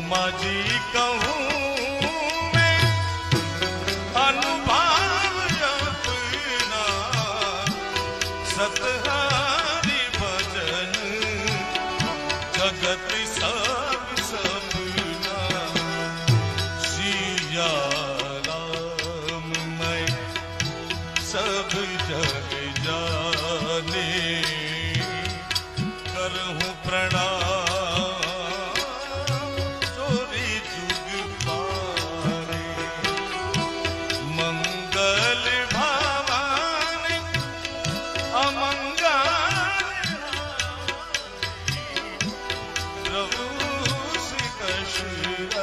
माझी कहूँ मैं अनुभाव अपना सतहारी भजन जगत सब सपना सिया राम मैं सब जग जाने करहूँ प्रणाम चोरी जुग पारे मंगल भवन अमंगल प्रभु श्री कशुरा